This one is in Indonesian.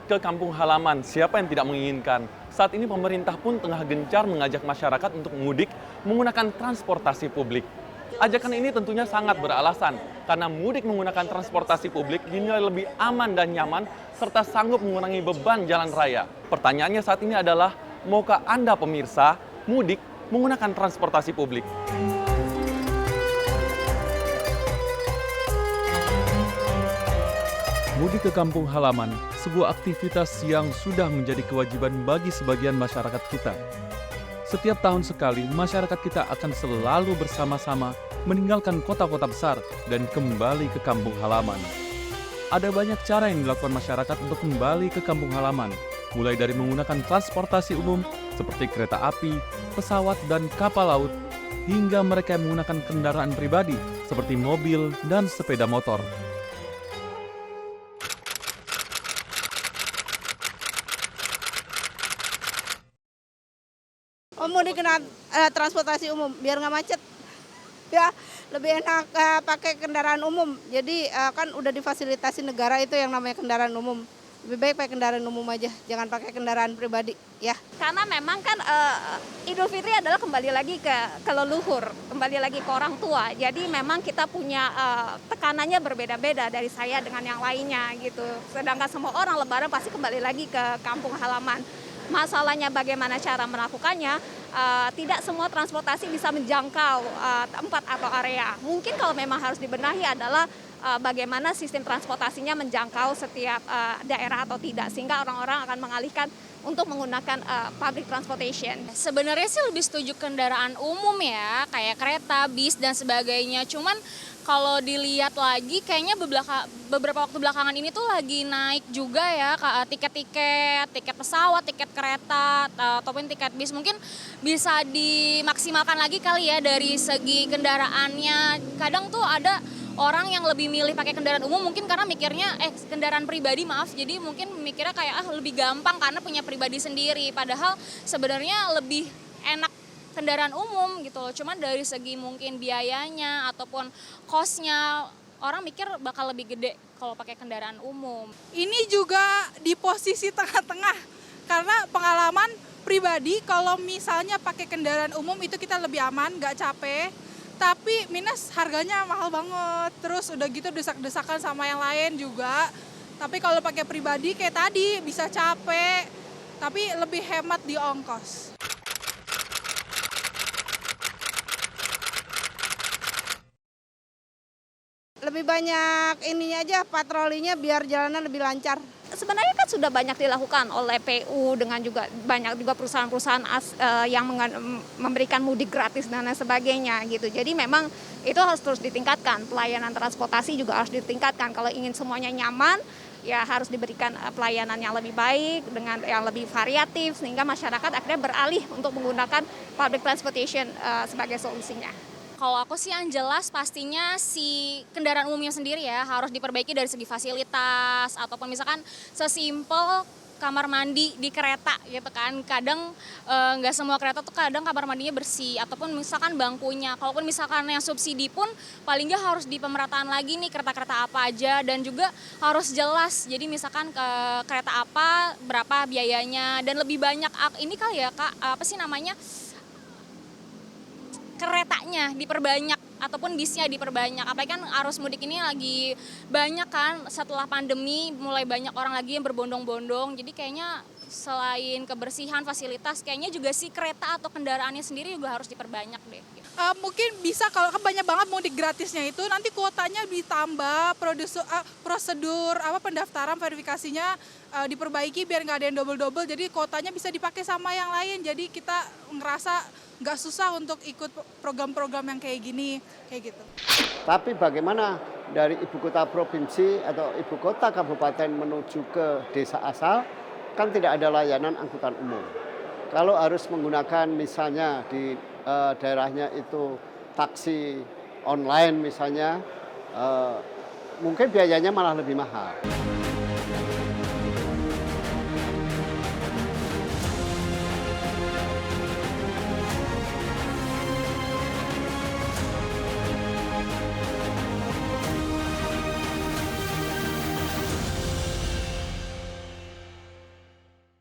ke kampung halaman, siapa yang tidak menginginkan? Saat ini pemerintah pun tengah gencar mengajak masyarakat untuk mudik menggunakan transportasi publik. Ajakan ini tentunya sangat beralasan, karena mudik menggunakan transportasi publik dinilai lebih aman dan nyaman, serta sanggup mengurangi beban jalan raya. Pertanyaannya saat ini adalah, maukah Anda pemirsa mudik menggunakan transportasi publik? Mudik ke kampung halaman, sebuah aktivitas yang sudah menjadi kewajiban bagi sebagian masyarakat kita. Setiap tahun sekali, masyarakat kita akan selalu bersama-sama meninggalkan kota-kota besar dan kembali ke kampung halaman. Ada banyak cara yang dilakukan masyarakat untuk kembali ke kampung halaman, mulai dari menggunakan transportasi umum seperti kereta api, pesawat, dan kapal laut, hingga mereka yang menggunakan kendaraan pribadi seperti mobil dan sepeda motor. Mudik transportasi umum biar nggak macet, ya lebih enak pakai kendaraan umum. Jadi kan udah difasilitasi negara itu yang namanya kendaraan umum. Lebih baik pakai kendaraan umum aja, jangan pakai kendaraan pribadi, ya. Karena memang kan Idul Fitri adalah kembali lagi ke leluhur, kembali lagi ke orang tua. Jadi memang kita punya tekanannya berbeda-beda dari saya dengan yang lainnya gitu. Sedangkan semua orang Lebaran pasti kembali lagi ke kampung halaman. Masalahnya bagaimana cara melakukannya, tidak semua transportasi bisa menjangkau tempat atau area. Mungkin kalau memang harus dibenahi adalah bagaimana sistem transportasinya menjangkau setiap daerah atau tidak, sehingga orang-orang akan mengalihkan untuk menggunakan public transportation. Sebenarnya sih lebih setuju kendaraan umum ya, kayak kereta, bis, dan sebagainya. Cuman kalau dilihat lagi kayaknya beberapa waktu belakangan ini tuh lagi naik juga ya tiket pesawat, tiket kereta, ataupun tiket bis. Mungkin bisa dimaksimalkan lagi kali ya dari segi kendaraannya. Kadang tuh ada orang yang lebih milih pakai kendaraan umum mungkin karena mikirnya kendaraan pribadi jadi mungkin mikirnya kayak lebih gampang karena punya pribadi sendiri, padahal sebenarnya lebih enak kendaraan umum gitu loh. Cuman dari segi mungkin biayanya ataupun cost-nya orang mikir bakal lebih gede kalau pakai kendaraan umum. Ini juga di posisi tengah-tengah karena pengalaman pribadi kalau misalnya pakai kendaraan umum itu kita lebih aman, nggak capek. Tapi minus harganya mahal banget, terus udah gitu desak-desakan sama yang lain juga. Tapi kalau pakai pribadi kayak tadi bisa capek, tapi lebih hemat di ongkos. Lebih banyak ininya aja, patrolinya biar jalanan lebih lancar. Sebenarnya kan sudah banyak dilakukan oleh PU dengan juga banyak juga perusahaan-perusahaan yang memberikan mudik gratis dan lain sebagainya gitu. Jadi memang itu harus terus ditingkatkan, pelayanan transportasi juga harus ditingkatkan. Kalau ingin semuanya nyaman, ya harus diberikan pelayanan yang lebih baik dengan yang lebih variatif sehingga masyarakat akhirnya beralih untuk menggunakan public transportation sebagai solusinya. Kalau aku sih yang jelas pastinya si kendaraan umumnya sendiri ya harus diperbaiki dari segi fasilitas ataupun misalkan sesimpel kamar mandi di kereta gitu kan. Kadang nggak semua kereta tuh kadang kamar mandinya bersih ataupun misalkan bangkunya. Kalaupun misalkan yang subsidi pun paling nggak harus di pemerataan lagi nih kereta-kereta apa aja dan juga harus jelas. Jadi misalkan ke kereta apa berapa biayanya dan lebih banyak ini kali ya Kak, apa sih namanya? Keretanya diperbanyak ataupun bisnya diperbanyak. Apalagi kan arus mudik ini lagi banyak kan setelah pandemi, mulai banyak orang lagi yang berbondong-bondong. Jadi kayaknya selain kebersihan, fasilitas, kayaknya juga si kereta atau kendaraannya sendiri juga harus diperbanyak deh. Mungkin bisa kalau banyak banget mudik gratisnya itu nanti kuotanya ditambah, prosedur pendaftaran verifikasinya diperbaiki biar nggak ada yang double-double. Jadi kuotanya bisa dipakai sama yang lain. Jadi kita ngerasa nggak susah untuk ikut program-program yang kayak gini, kayak gitu. Tapi bagaimana dari ibu kota provinsi atau ibu kota kabupaten menuju ke desa asal, kan tidak ada layanan angkutan umum. Kalau harus menggunakan misalnya di daerahnya itu taksi online misalnya, mungkin biayanya malah lebih mahal.